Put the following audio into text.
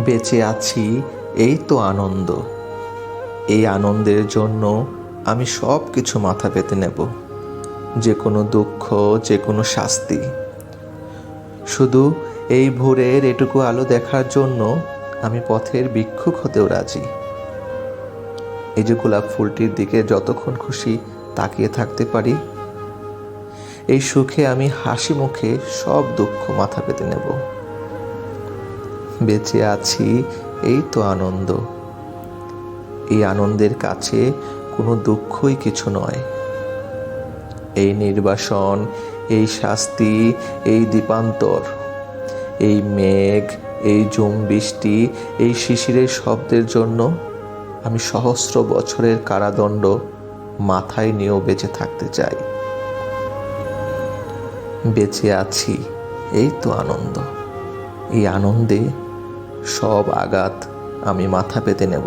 বেঁচে আছি, এই তো আনন্দ। এই আনন্দের জন্য আমি সব কিছু মাথা পেতে নেব, যে কোনো দুঃখ, যে কোনো শাস্তি। শুধু এই ভোরের এটুকু আলো দেখার জন্য আমি পথের ভিক্ষুক হতেও রাজি। এই যে গোলাপ ফুলটির দিকে যতক্ষণ খুশি তাকিয়ে থাকতে পারি, এই সুখে আমি হাসি মুখে সব দুঃখ মাথা পেতে নেব। বেঁচে আছি, এই তো আনন্দ। এই আনন্দের কাছে কোনো দুঃখই কিছু নয়। এই নির্বাসন, এই শাস্তি, এই দ্বীপান্তর, এই মেঘ, এই ঝুম বৃষ্টি, এই শিশিরের শব্দের জন্য আমি সহস্র বছরের কারাদণ্ড মাথায় নিয়েও বেঁচে থাকতে চাই। বেঁচে আছি, এই তো আনন্দ। এই আনন্দে সব আঘাত আমি মাথা পেতে নেব।